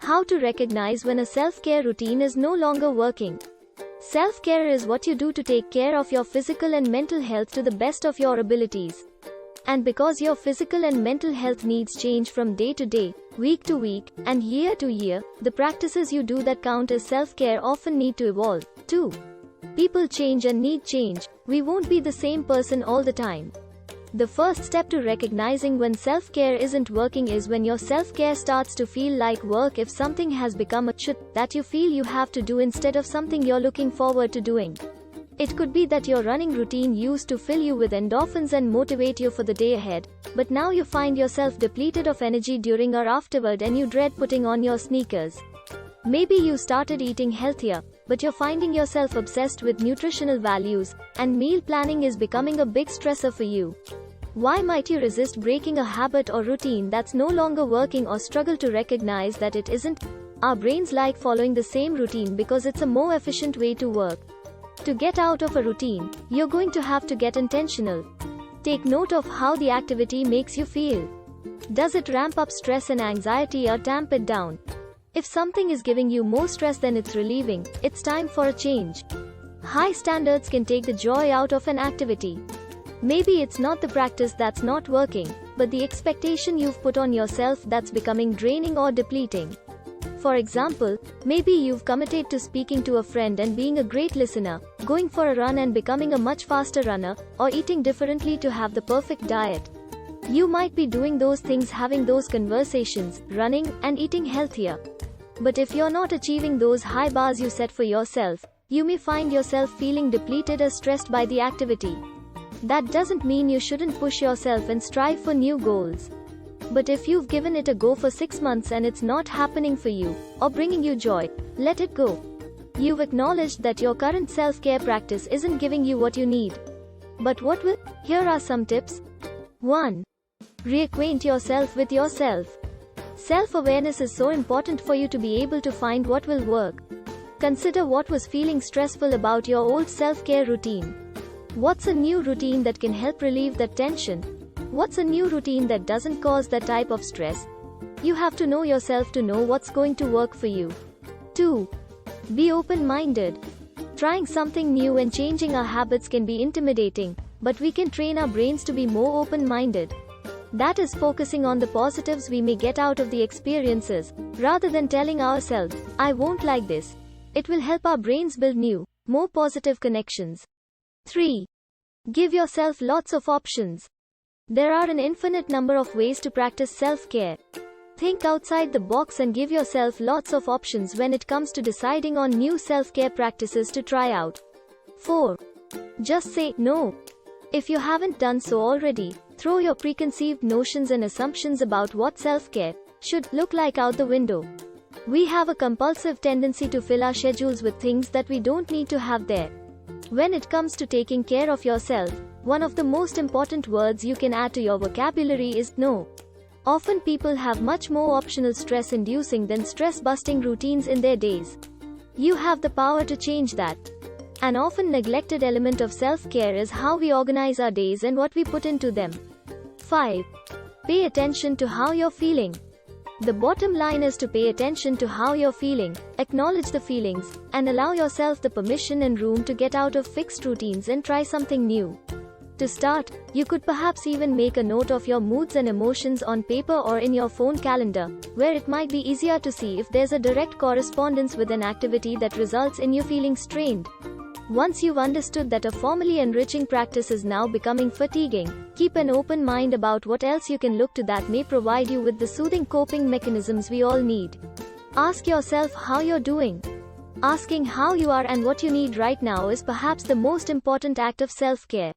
How to recognize when a self-care routine is no longer working. Self-care is what you do to take care of your physical and mental health to the best of your abilities. And because your physical and mental health needs change from day to day, week to week, and year to year, the practices you do that count as self-care often need to evolve, too. People change and need change. We won't be the same person all the time. The first step to recognizing when self-care isn't working is when your self-care starts to feel like work. If something has become a chore that you feel you have to do instead of something you're looking forward to doing. It could be that your running routine used to fill you with endorphins and motivate you for the day ahead, but now you find yourself depleted of energy during or afterward and you dread putting on your sneakers. Maybe you started eating healthier, but you're finding yourself obsessed with nutritional values, and meal planning is becoming a big stressor for you. Why might you resist breaking a habit or routine that's no longer working or struggle to recognize that it isn't? Our brains like following the same routine because it's a more efficient way to work. To get out of a routine, you're going to have to get intentional. Take note of how the activity makes you feel. Does it ramp up stress and anxiety or tamp it down? If something is giving you more stress than it's relieving, it's time for a change. High standards can take the joy out of an activity. Maybe it's not the practice that's not working, but the expectation you've put on yourself that's becoming draining or depleting. For example, maybe you've committed to speaking to a friend and being a great listener, going for a run and becoming a much faster runner, or eating differently to have the perfect diet. You might be doing those things, having those conversations, running, and eating healthier. But if you're not achieving those high bars you set for yourself, you may find yourself feeling depleted or stressed by the activity. That doesn't mean you shouldn't push yourself and strive for new goals. But if you've given it a go for 6 months and it's not happening for you, or bringing you joy, let it go. You've acknowledged that your current self-care practice isn't giving you what you need. But what will? Here are some tips. 1. Reacquaint yourself with yourself. Self-awareness is so important for you to be able to find what will work. Consider what was feeling stressful about your old self-care routine. What's a new routine that can help relieve that tension? What's a new routine that doesn't cause that type of stress? You have to know yourself to know what's going to work for you. 2. Be open-minded. Trying something new and changing our habits can be intimidating, but we can train our brains to be more open-minded. That is focusing on the positives we may get out of the experiences, rather than telling ourselves, I won't like this. It will help our brains build new, more positive connections. 3. Give yourself lots of options. There are an infinite number of ways to practice self-care. Think outside the box and give yourself lots of options when it comes to deciding on new self-care practices to try out. 4. Just say no. If you haven't done so already, throw your preconceived notions and assumptions about what self-care should look like out the window. We have a compulsive tendency to fill our schedules with things that we don't need to have there. When it comes to taking care of yourself, one of the most important words you can add to your vocabulary is no. Often people have much more optional stress-inducing than stress-busting routines in their days. You have the power to change that. An often neglected element of self-care is how we organize our days and what we put into them. 5. Pay attention to how you're feeling. The bottom line is to pay attention to how you're feeling, acknowledge the feelings, and allow yourself the permission and room to get out of fixed routines and try something new. To start, you could perhaps even make a note of your moods and emotions on paper or in your phone calendar, where it might be easier to see if there's a direct correspondence with an activity that results in you feeling strained. Once you've understood that a formally enriching practice is now becoming fatiguing, keep an open mind about what else you can look to that may provide you with the soothing coping mechanisms we all need. Ask yourself how you're doing. Asking how you are and what you need right now is perhaps the most important act of self-care.